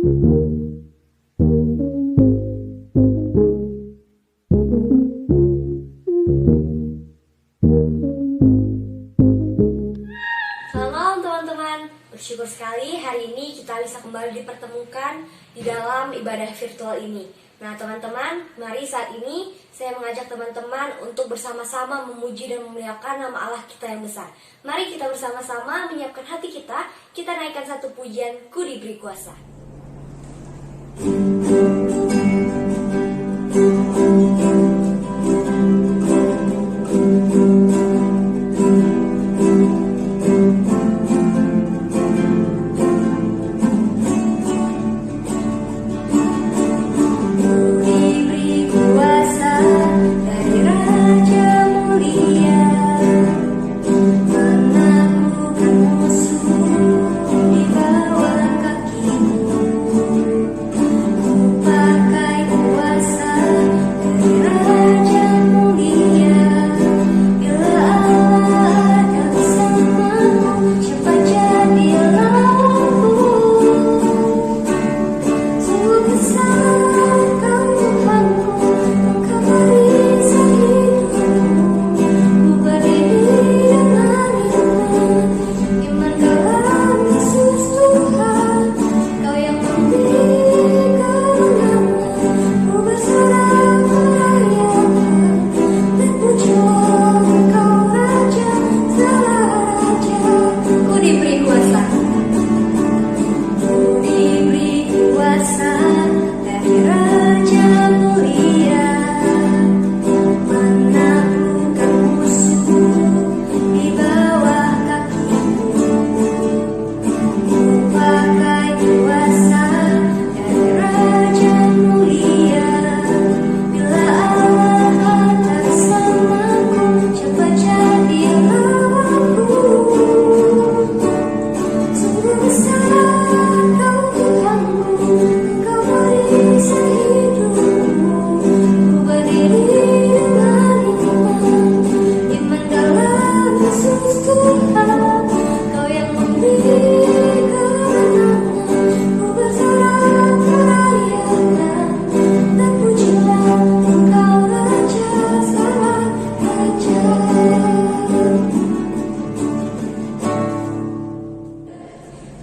Selamat malam teman-teman. Bersyukur sekali hari ini kita bisa kembali dipertemukan di dalam ibadah virtual ini. Nah teman-teman, mari saat ini saya mengajak teman-teman untuk bersama-sama memuji dan memuliakan nama Allah kita yang besar. Mari kita bersama-sama menyiapkan hati kita naikkan satu pujian, Ku Diberi Kuasa.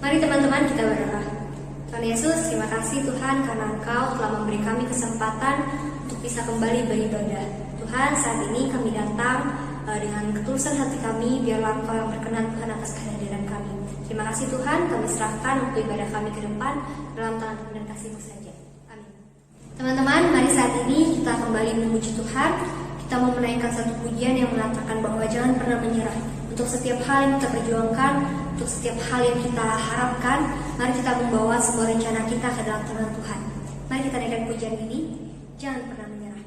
Mari teman-teman kita berdoa. Tuhan Yesus, terima kasih Tuhan karena Engkau telah memberi kami kesempatan untuk bisa kembali beribadah. Tuhan, saat ini kami datang dengan ketulusan hati kami, biarlah Engkau yang berkenan Tuhan atas kehadiran kami. Terima kasih Tuhan, kami serahkan untuk ibadah kami ke depan dalam tangan dan kasih-Mu saja. Amin. Teman-teman, mari saat ini kita kembali memuji Tuhan. Kita mau menaikkan satu pujian yang mengatakan bahwa jangan pernah menyerah. Untuk setiap hal yang kita perjuangkan, untuk setiap hal yang kita harapkan, mari kita membawa semua rencana kita ke dalam tangan Tuhan. Mari kita naikkan pujian ini, jangan pernah menyerah.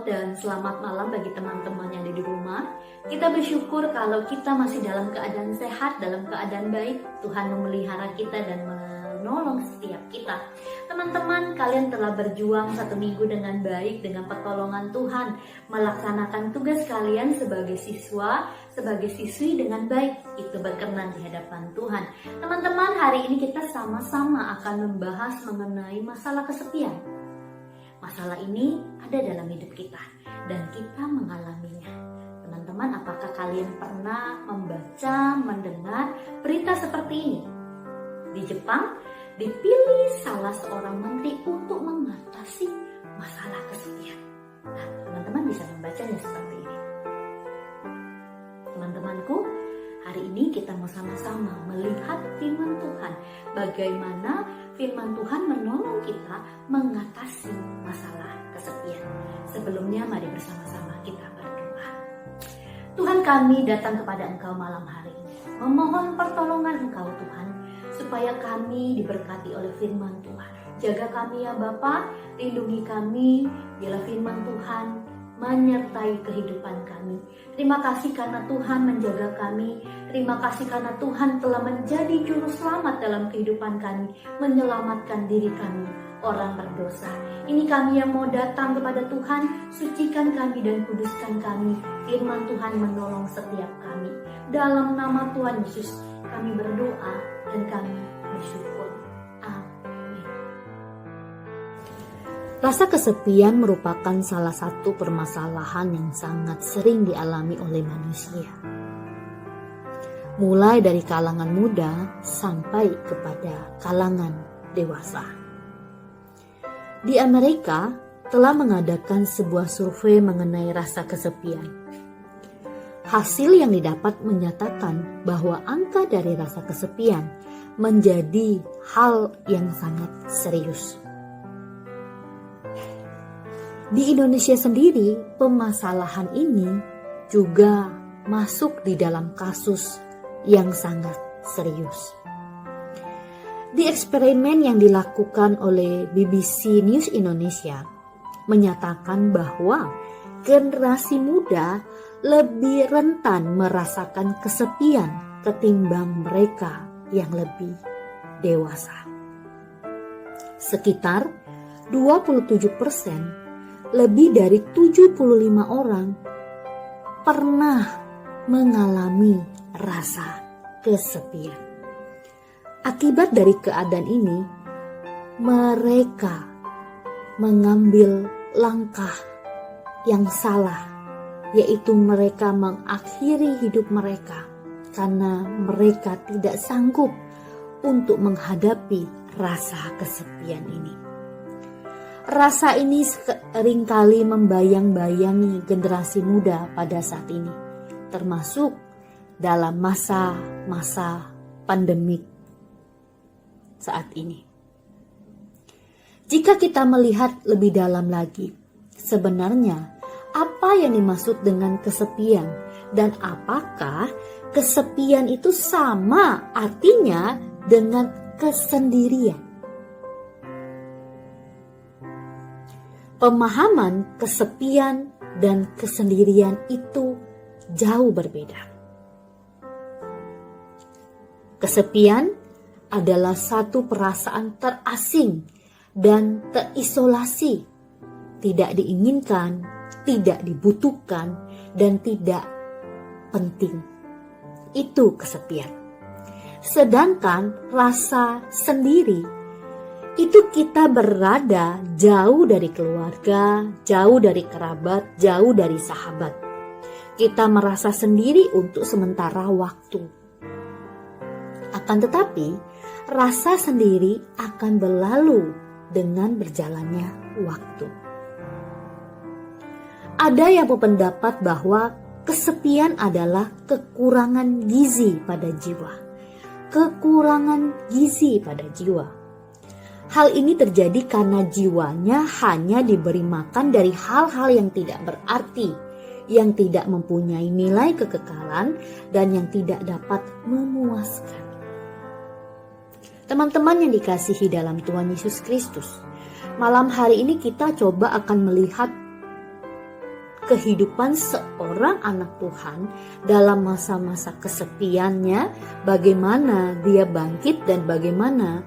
Shalom dan selamat malam bagi teman-teman yang ada di rumah. Kita bersyukur kalau kita masih dalam keadaan sehat, dalam keadaan baik. Tuhan memelihara kita dan menolong setiap kita. Teman-teman, kalian telah berjuang 1 minggu dengan baik, dengan pertolongan Tuhan, melaksanakan tugas kalian sebagai siswa, sebagai siswi dengan baik. Itu berkenan di hadapan Tuhan. Teman-teman, hari ini kita sama-sama akan membahas mengenai masalah kesepian. Masalah ini ada dalam hidup kita dan kita mengalaminya. Teman-teman, apakah kalian pernah membaca, mendengar berita seperti ini? Di Jepang, dipilih salah seorang menteri untuk mengatasi masalah kesepian. Nah, teman-teman bisa membacanya seperti ini. Teman-temanku, hari ini kita mau sama-sama melihat firman Tuhan. Bagaimana firman Tuhan menolong kita mengatasi masalah kesepian. Sebelumnya mari bersama-sama kita berdoa. Tuhan, kami datang kepada Engkau malam hari ini, memohon pertolongan Engkau Tuhan, supaya kami diberkati oleh firman Tuhan. Jaga kami ya Bapa, lindungi kami bila firman Tuhan menyertai kehidupan kami. Terima kasih karena Tuhan menjaga kami. Terima kasih karena Tuhan telah menjadi juru selamat dalam kehidupan kami, menyelamatkan diri kami, orang berdosa. Ini kami yang mau datang kepada Tuhan, sucikan kami dan kuduskan kami. Firman Tuhan menolong setiap kami. Dalam nama Tuhan Yesus kami berdoa dan kami bersyukur. Amin. Rasa kesepian merupakan salah satu permasalahan yang sangat sering dialami oleh manusia. Mulai dari kalangan muda sampai kepada kalangan dewasa. Di Amerika telah mengadakan sebuah survei mengenai rasa kesepian. Hasil yang didapat menyatakan bahwa angka dari rasa kesepian menjadi hal yang sangat serius. Di Indonesia sendiri, permasalahan ini juga masuk di dalam kasus yang sangat serius. Di eksperimen yang dilakukan oleh BBC News Indonesia menyatakan bahwa generasi muda lebih rentan merasakan kesepian ketimbang mereka yang lebih dewasa. Sekitar 27%, lebih dari 75 orang pernah mengalami rasa kesepian. Akibat dari keadaan ini, mereka mengambil langkah yang salah, yaitu mereka mengakhiri hidup mereka karena mereka tidak sanggup untuk menghadapi rasa kesepian ini. Rasa ini seringkali membayang-bayangi generasi muda pada saat ini, termasuk dalam masa-masa pandemik saat ini. Jika kita melihat lebih dalam lagi, sebenarnya apa yang dimaksud dengan kesepian dan apakah kesepian itu sama artinya dengan kesendirian? Pemahaman kesepian dan kesendirian itu jauh berbeda. Kesepian adalah satu perasaan terasing dan terisolasi, tidak diinginkan, tidak dibutuhkan, dan tidak penting. Itu kesepian. Sedangkan rasa sendiri, itu kita berada jauh dari keluarga, jauh dari kerabat, jauh dari sahabat. Kita merasa sendiri untuk sementara waktu. Akan tetapi, rasa sendiri akan berlalu dengan berjalannya waktu. Ada yang berpendapat bahwa kesepian adalah kekurangan gizi pada jiwa. Kekurangan gizi pada jiwa. Hal ini terjadi karena jiwanya hanya diberi makan dari hal-hal yang tidak berarti, yang tidak mempunyai nilai kekekalan, dan yang tidak dapat memuaskan. Teman-teman yang dikasihi dalam Tuhan Yesus Kristus, malam hari ini kita coba akan melihat kehidupan seorang anak Tuhan dalam masa-masa kesepiannya, bagaimana dia bangkit dan bagaimana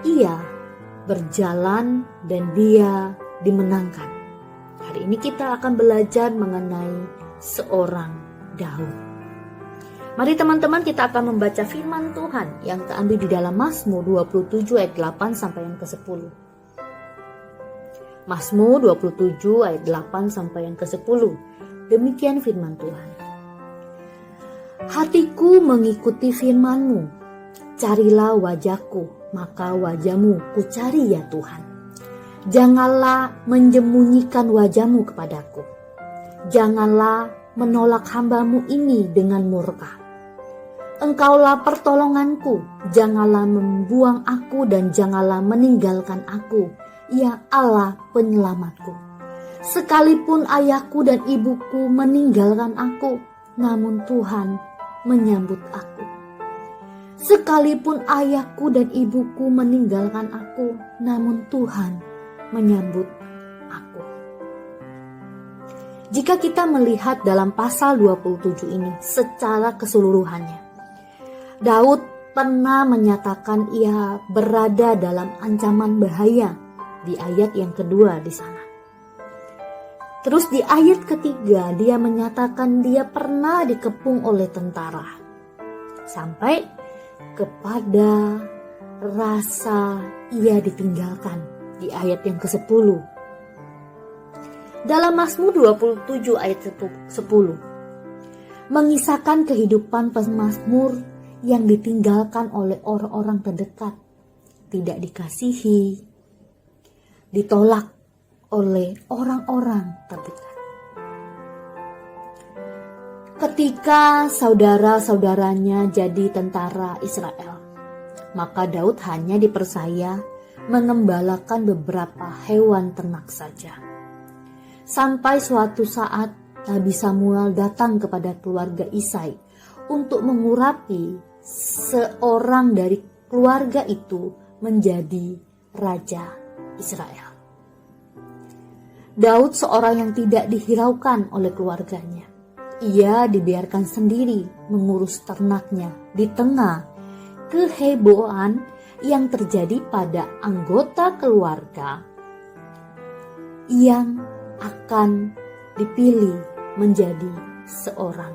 ia berjalan dan dia dimenangkan. Hari ini kita akan belajar mengenai seorang Daud. Mari teman-teman, kita akan membaca firman Tuhan yang terambil di dalam Mazmur 27 ayat 8 sampai yang ke-10. Mazmur 27 ayat 8 sampai yang ke-10. Demikian firman Tuhan. Hatiku mengikuti firman-Mu. Carilah wajahku, maka wajah-Mu ku cari ya Tuhan. Janganlah menyembunyikan wajah-Mu kepadaku. Janganlah menolak hamba-Mu ini dengan murka. Engkaulah pertolonganku, janganlah membuang aku dan janganlah meninggalkan aku, ya Allah penyelamatku. Sekalipun ayahku dan ibuku meninggalkan aku, namun Tuhan menyambut aku. Sekalipun ayahku dan ibuku meninggalkan aku, namun Tuhan menyambut aku. Jika kita melihat dalam pasal 27 ini secara keseluruhannya, Daud pernah menyatakan ia berada dalam ancaman bahaya di ayat yang kedua di sana. Terus di ayat ketiga dia menyatakan dia pernah dikepung oleh tentara. Sampai kepada rasa ia ditinggalkan di ayat yang ke-10. Dalam Mazmur 27 ayat 10 mengisahkan kehidupan pemazmur yang ditinggalkan oleh orang-orang terdekat, tidak dikasihi, ditolak oleh orang-orang terdekat. Ketika saudara-saudaranya jadi tentara Israel, maka Daud hanya dipercaya mengembalakan beberapa hewan ternak saja. Sampai suatu saat Nabi Samuel datang kepada keluarga Isai untuk mengurapi seorang dari keluarga itu menjadi raja Israel. Daud seorang yang tidak dihiraukan oleh keluarganya. Ia dibiarkan sendiri mengurus ternaknya di tengah kehebohan yang terjadi pada anggota keluarga yang akan dipilih menjadi seorang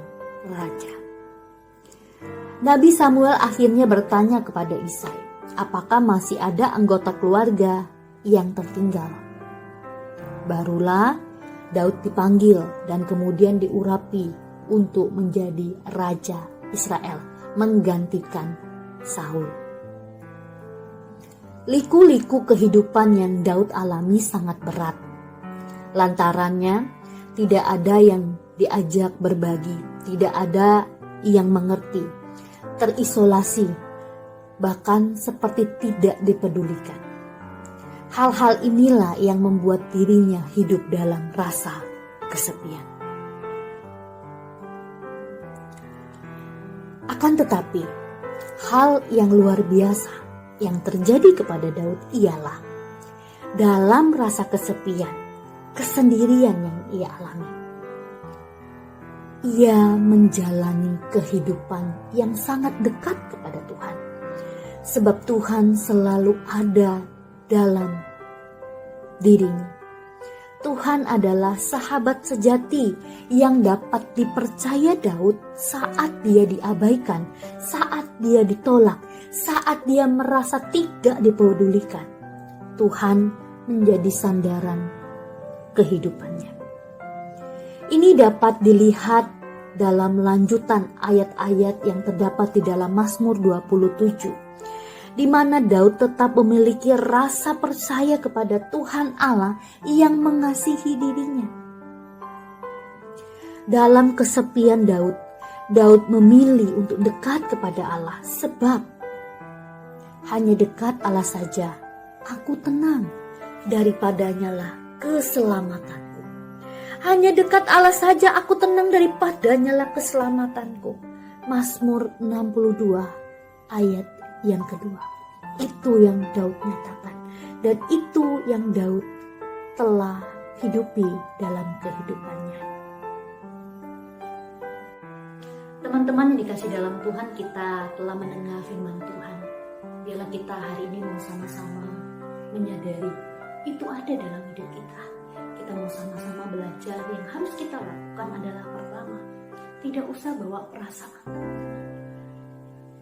raja. Nabi Samuel akhirnya bertanya kepada Isai, apakah masih ada anggota keluarga yang tertinggal? Barulah Daud dipanggil dan kemudian diurapi untuk menjadi raja Israel, menggantikan Saul. Liku-liku kehidupan yang Daud alami sangat berat. Lantarannya tidak ada yang diajak berbagi, tidak ada yang mengerti, terisolasi, bahkan seperti tidak dipedulikan. Hal-hal inilah yang membuat dirinya hidup dalam rasa kesepian. Akan tetapi, hal yang luar biasa yang terjadi kepada Daud ialah dalam rasa kesepian, kesendirian yang ia alami, ia menjalani kehidupan yang sangat dekat kepada Tuhan. Sebab Tuhan selalu ada dalam dirinya. Tuhan adalah sahabat sejati yang dapat dipercaya Daud saat dia diabaikan, saat dia ditolak, saat dia merasa tidak dipedulikan. Tuhan menjadi sandaran kehidupannya. Ini dapat dilihat dalam lanjutan ayat-ayat yang terdapat di dalam Mazmur 27, di mana Daud tetap memiliki rasa percaya kepada Tuhan Allah yang mengasihi dirinya. Dalam kesepian Daud memilih untuk dekat kepada Allah, sebab hanya dekat Allah saja aku tenang, daripadanya lah keselamatanku. Hanya dekat Allah saja aku tenang, daripadanya lah keselamatanku. Mazmur 62 ayat yang kedua. Itu yang Daud nyatakan, dan itu yang Daud telah hidupi dalam kehidupannya. Teman-teman yang dikasih dalam Tuhan, kita telah mendengar firman Tuhan. Biarlah kita hari ini mau sama-sama menyadari itu ada dalam hidup kita. Kita mau sama-sama belajar. Yang harus kita lakukan adalah pertama, tidak usah bawa perasaan.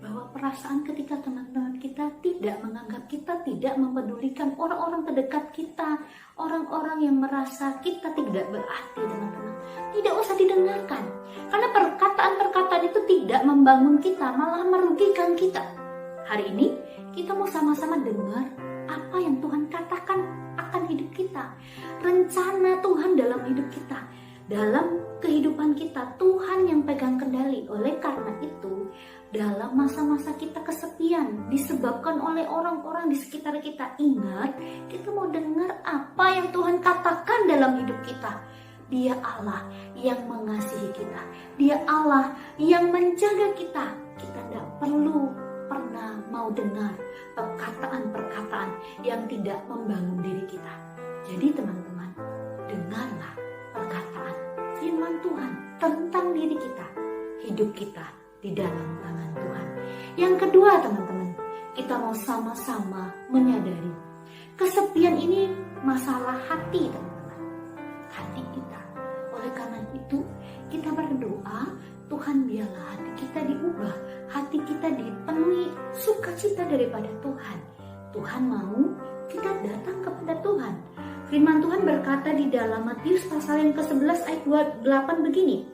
Bawa perasaan ketika teman-teman kita tidak menganggap kita, tidak mempedulikan orang-orang terdekat kita, orang-orang yang merasa kita tidak berarti, teman-teman. Tidak usah didengarkan. Karena perkataan-perkataan itu tidak membangun kita, malah merugikan kita. Hari ini kita mau sama-sama dengar apa yang Tuhan katakan akan hidup kita. Rencana Tuhan dalam hidup kita, dalam kehidupan kita, Tuhan yang pegang kendali. Oleh karena itu, dalam masa-masa kita kesepian disebabkan oleh orang-orang di sekitar kita, ingat, kita mau dengar apa yang Tuhan katakan dalam hidup kita. Dia Allah yang mengasihi kita, Dia Allah yang menjaga kita. Kita tidak perlu pernah mau dengar perkataan-perkataan yang tidak membangun diri kita. Jadi teman-teman, dengarlah perkataan firman Tuhan tentang diri kita, hidup kita di dalam tangan Tuhan. Yang kedua, teman-teman, kita mau sama-sama menyadari kesepian ini masalah hati, teman-teman. Hati kita. Oleh karena itu, kita berdoa, Tuhan biarlah hati kita diubah, hati kita dipenuhi sukacita daripada Tuhan. Tuhan mau kita datang kepada Tuhan. Firman Tuhan berkata di dalam Matius pasal yang ke-11 ayat 28 begini,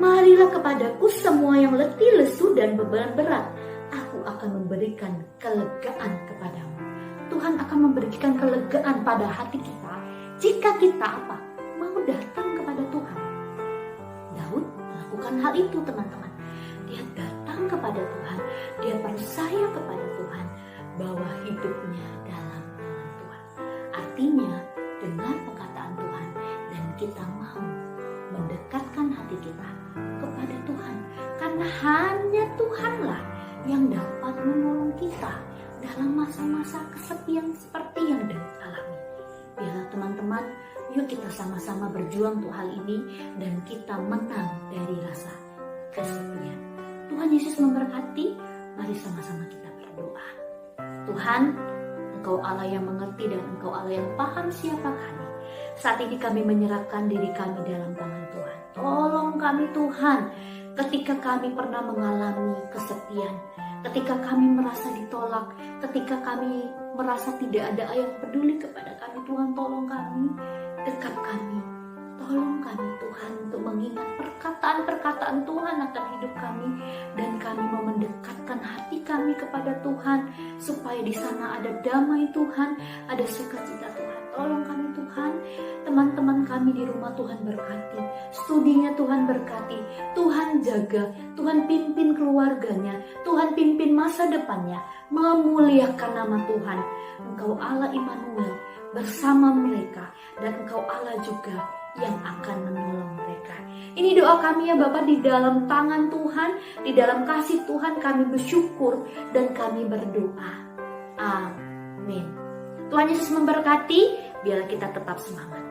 "Marilah kepadaku semua yang letih, lesu, dan beban berat. Aku akan memberikan kelegaan kepadamu." Tuhan akan memberikan kelegaan pada hati kita jika kita apa? Mau datang kepada Tuhan. Daud melakukan hal itu, teman-teman. Dia datang kepada Tuhan. Dia percaya kepada Tuhan bahwa hidupnya dalam tangan Tuhan. Artinya, dengar perkataan Tuhan dan kita mau mendekatkan hati kita kepada Tuhan, karena hanya Tuhanlah yang dapat menolong kita dalam masa-masa kesepian seperti yang Daud alami. Biarlah teman-teman, yuk kita sama-sama berjuang untuk hal ini dan kita menang dari rasa kesepian. Tuhan Yesus memberkati. Mari sama-sama kita berdoa. Tuhan, Engkau Allah yang mengerti dan Engkau Allah yang paham siapa kami. Saat ini kami menyerahkan diri kami dalam tangan Tuhan. Tolong kami Tuhan, ketika kami pernah mengalami kesepian, ketika kami merasa ditolak, ketika kami merasa tidak ada yang peduli kepada kami, Tuhan tolong kami, dekat kami. Tolong kami Tuhan untuk mengingat perkataan-perkataan Tuhan akan hidup kami, dan kami mau mendekatkan hati kami kepada Tuhan supaya di sana ada damai Tuhan, ada sukacita Tuhan. Tolong kami Tuhan, teman-teman kami di rumah Tuhan berkati, studinya Tuhan berkati, Tuhan jaga, Tuhan pimpin keluarganya, Tuhan pimpin masa depannya, memuliakan nama Tuhan. Engkau Allah Immanuel bersama mereka, dan Engkau Allah juga yang akan menolong mereka. Ini doa kami ya Bapa, di dalam tangan Tuhan, di dalam kasih Tuhan kami bersyukur dan kami berdoa. Amin. Tuhan Yesus memberkati. Biarlah kita tetap semangat.